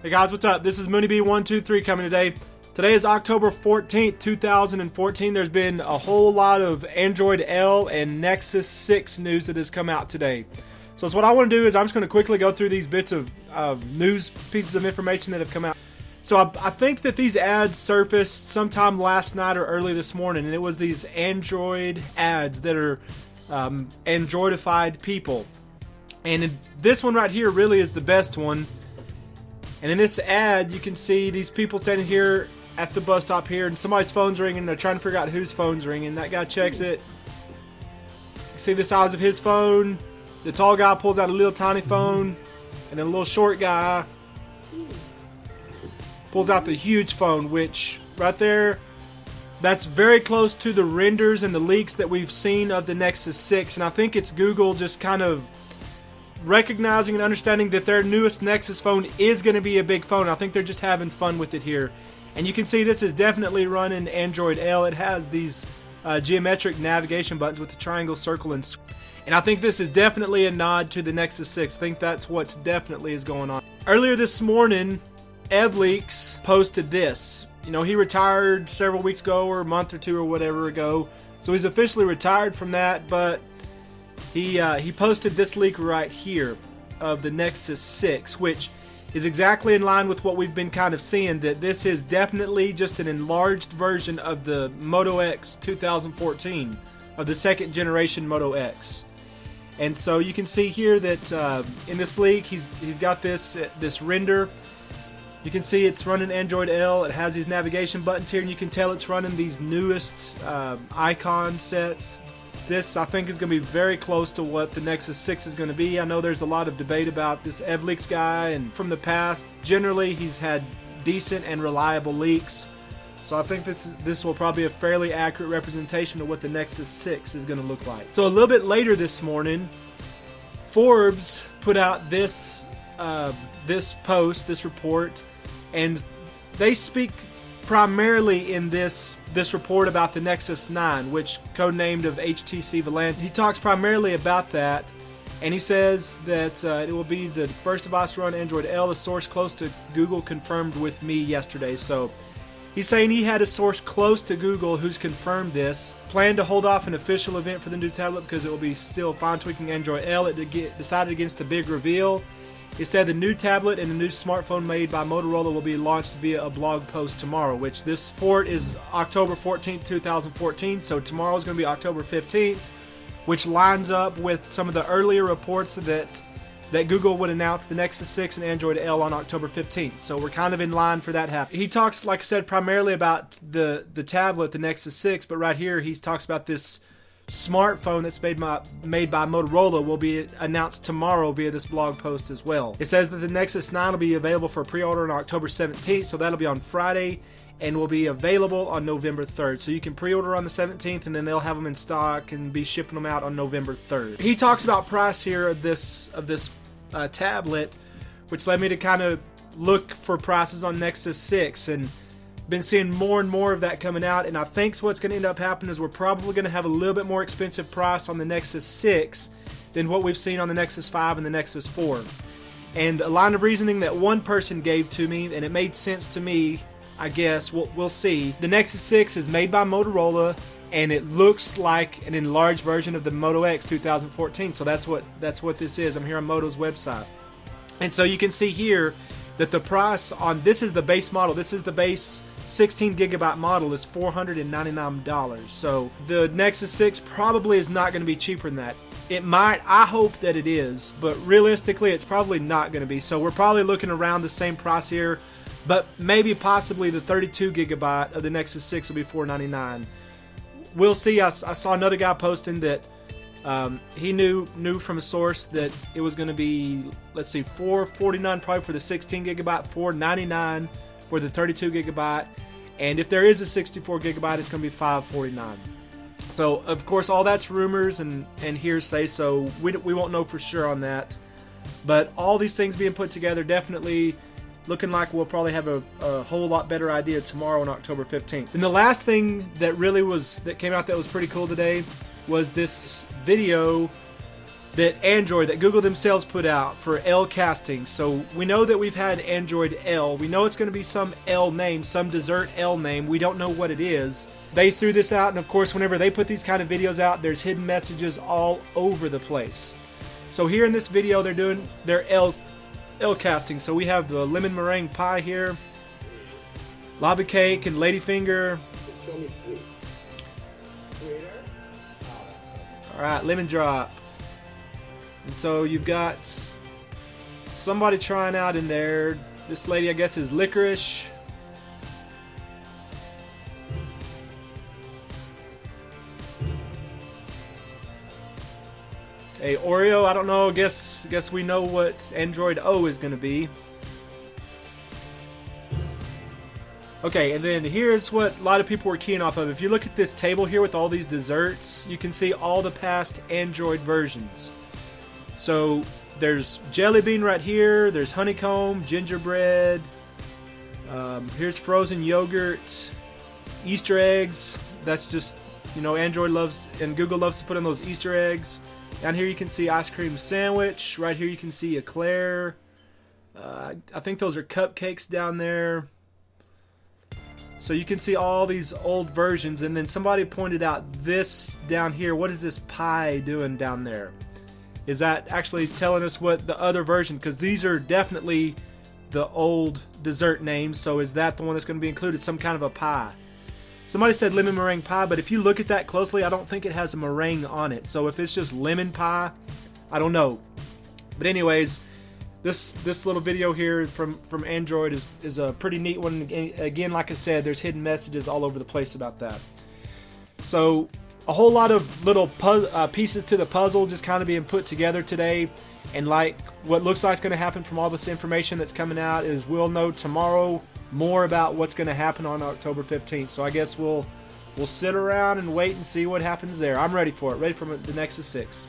Hey guys, what's up? This is MooneyB123 coming today. Today is October 14th, 2014. There's been a whole lot of Android L and Nexus 6 news that has come out today. So what I want to do is I'm just going to quickly go through these bits of news pieces of information that have come out. So I think that these ads surfaced sometime last night or early this morning, and it was these Android ads that are Androidified people. And this one right here really is the best one. And in this ad, you can see these people standing here at the bus stop here, and somebody's phone's ringing, and they're trying to figure out whose phone's ringing. That guy checks it. You see the size of his phone. The tall guy pulls out a little tiny phone, and then a little short guy pulls out the huge phone, which right there, that's very close to the renders and the leaks that we've seen of the Nexus 6. And I think it's Google just kind of recognizing and understanding that their newest Nexus phone is going to be a big phone. I think they're just having fun with it here. And you can see this is definitely running Android L. It has these geometric navigation buttons with the triangle, circle, and I think this is definitely a nod to the Nexus 6. I think that's what definitely is going on. Earlier this morning, Evleaks posted this. You know, he retired several weeks ago or a month or two or whatever ago. So he's officially retired from that, but he posted this leak right here of the Nexus 6, which is exactly in line with what we've been kind of seeing, that this is definitely just an enlarged version of the Moto X 2014, of the second generation Moto X. And so you can see here that in this leak, he's got this render. You can see it's running Android L. It has these navigation buttons here, and you can tell it's running these newest icon sets. This, I think, is going to be very close to what the Nexus 6 is going to be. I know there's a lot of debate about this Evleaks guy, and from the past, generally he's had decent and reliable leaks. So I think this will probably be a fairly accurate representation of what the Nexus 6 is going to look like. So a little bit later this morning, Forbes put out this post, this report, and they speak primarily in this report about the Nexus 9, which codenamed of HTC Valent. He talks primarily about that, and he says that it will be the first device to run Android L. A source close to Google confirmed with me yesterday. So he's saying he had a source close to Google who's confirmed this. Planned to hold off an official event for the new tablet because it will be still fine-tweaking Android L. It decided against a big reveal. Instead, the new tablet and the new smartphone made by Motorola will be launched via a blog post tomorrow, which this report is October 14th, 2014, so tomorrow is going to be October 15th, which lines up with some of the earlier reports that Google would announce the Nexus 6 and Android L on October 15th, so we're kind of in line for that happening. He talks, like I said, primarily about the tablet, the Nexus 6, but right here he talks about this smartphone that's made by Motorola will be announced tomorrow via this blog post as well. It says that the Nexus 9 will be available for pre-order on October 17th, so that'll be on Friday, and will be available on November 3rd. So you can pre-order on the 17th, and then they'll have them in stock and be shipping them out on November 3rd. He talks about price here of this tablet, which led me to kind of look for prices on Nexus 6, and been seeing more and more of that coming out, and I think what's going to end up happening is we're probably going to have a little bit more expensive price on the Nexus 6 than what we've seen on the Nexus 5 and the Nexus 4. And a line of reasoning that one person gave to me, and it made sense to me, I guess, we'll see. The Nexus 6 is made by Motorola, and it looks like an enlarged version of the Moto X 2014, so that's what this is. I'm here on Moto's website. And so you can see here that the price on this is the base model. This is the base 16 gigabyte model is $499. So the Nexus 6 probably is not going to be cheaper than that. It might, I hope that it is, but realistically it's probably not going to be. So we're probably looking around the same price here, but maybe possibly the 32 gigabyte of the Nexus 6 will be $499. We'll see. I saw another guy posting that he knew from a source that it was going to be, let's see, $449 probably for the 16 gigabyte, $499 for the 32 gigabyte, and if there is a 64 gigabyte, it's going to be $549. So of course all that's rumors and hearsay, so we won't know for sure on that, but all these things being put together, definitely looking like we'll probably have a whole lot better idea tomorrow on October 15th. And the last thing that came out that was pretty cool today was this video that Google themselves put out for L casting. So we know that we've had Android L. We know it's going to be some L name, some dessert L name. We don't know what it is. They threw this out, and of course, whenever they put these kind of videos out, there's hidden messages all over the place. So here in this video, they're doing their L casting. So we have the lemon meringue pie here, lava cake, and ladyfinger. Show me sweet. Sweeter. All right, lemon drop. And so you've got somebody trying out in there. This lady, I guess, is licorice. Okay, Oreo, I don't know. Guess we know what Android O is going to be. Okay, and then here's what a lot of people were keying off of. If you look at this table here with all these desserts, you can see all the past Android versions. So there's jelly bean right here, there's honeycomb, gingerbread, here's frozen yogurt, Easter eggs. That's just, you know, Android loves and Google loves to put in those Easter eggs. Down here you can see ice cream sandwich. Right here you can see eclair. I think those are cupcakes down there. So you can see all these old versions, and then somebody pointed out this down here. What is this pie doing down there? Is that actually telling us what the other version, because these are definitely the old dessert names, so is that the one that's going to be included, some kind of a pie? Somebody said lemon meringue pie, but if you look at that closely, I don't think it has a meringue on it. So if it's just lemon pie, I don't know. But anyways, this little video here from Android is a pretty neat one. Again, like I said, there's hidden messages all over the place about that. So a whole lot of little pieces to the puzzle just kind of being put together today. And like what looks like is going to happen from all this information that's coming out is we'll know tomorrow more about what's going to happen on October 15th. So I guess we'll sit around and wait and see what happens there. I'm ready for it. Ready for the Nexus 6.